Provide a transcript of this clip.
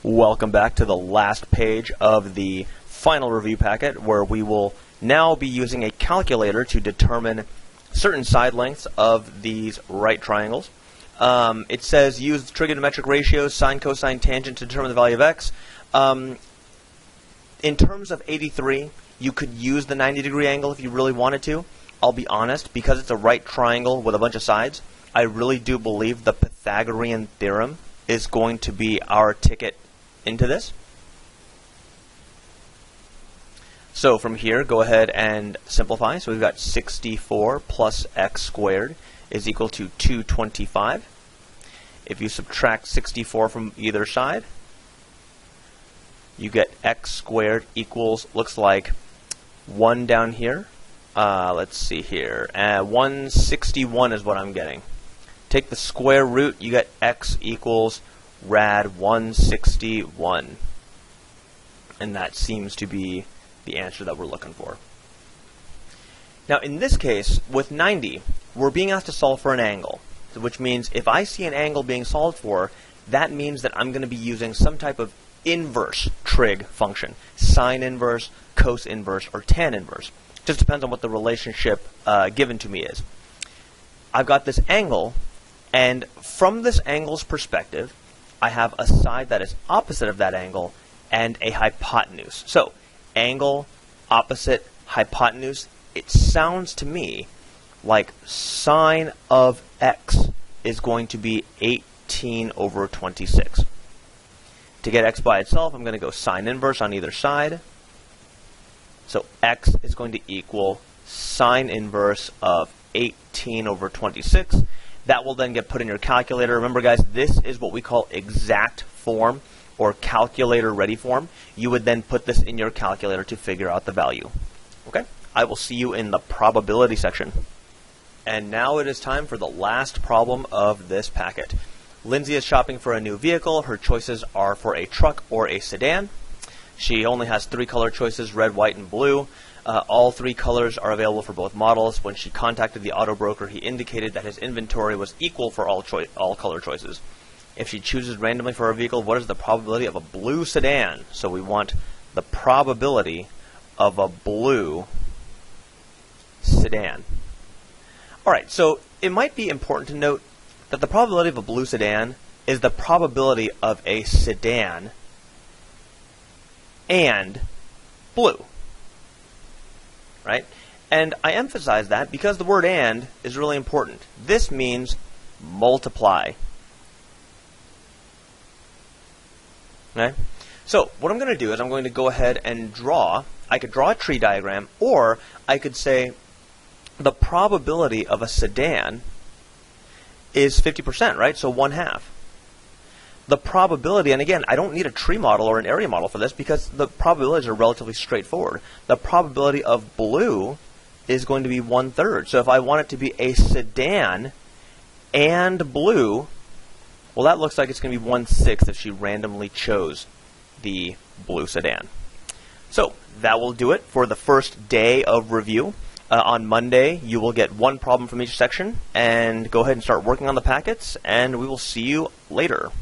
Welcome back to the last page of the final review packet, where we will now be using a calculator to determine certain side lengths of these right triangles. It says use trigonometric ratios, sine, cosine, tangent to determine the value of x. In terms of 83, you could use the 90-degree angle if you really wanted to. I'll be honest, because it's a right triangle with a bunch of sides, I really do believe the Pythagorean theorem is going to be our ticket into this. So from here, go ahead and simplify. So we've got 64 plus x squared is equal to 225. If you subtract 64 from either side, you get x squared equals, looks like 1 down here. Let's see here. 161 is what I'm getting. Take the square root, you get x equals rad 161. And that seems to be the answer that we're looking for. Now in this case, with 90, we're being asked to solve for an angle, which means if I see an angle being solved for, that means that I'm going to be using some type of inverse trig function, sine inverse, cos inverse, or tan inverse. Just depends on what the relationship given to me is. I've got this angle, and from this angle's perspective, I have a side that is opposite of that angle and a hypotenuse. So, angle, opposite, hypotenuse, it sounds to me like sine of x is going to be 18 over 26. To get x by itself, I'm going to go sine inverse on either side. So x is going to equal sine inverse of 18 over 26. That will then get put in your calculator. Remember, guys, this is what we call exact form or calculator ready form. You would then put this in your calculator to figure out the value. Okay? I will see you in the probability section. And now it is time for the last problem of this packet. Lindsay is shopping for a new vehicle. Her choices are for a truck or a sedan. She only has 3 color choices, red, white, and blue. All 3 colors are available for both models. When she contacted the auto broker, he indicated that his inventory was equal for all color choices. If she chooses randomly for her vehicle, what is the probability of a blue sedan? So we want the probability of a blue sedan. Alright, so it might be important to note that the probability of a blue sedan is the probability of a sedan and blue. Right? And I emphasize that because the word and is really important. This means multiply. Okay? So what I'm going to do is I'm going to go ahead and draw. I could draw a tree diagram, or I could say the probability of a sedan is 50%, right? So 1/2. The probability, and again, I don't need a tree model or an area model for this because the probabilities are relatively straightforward. The probability of blue is going to be 1/3. So if I want it to be a sedan and blue, well, that looks like it's going to be 1/6 if she randomly chose the blue sedan. So that will do it for the first day of review. On Monday, you will get 1 problem from each section, and go ahead and start working on the packets, and we will see you later.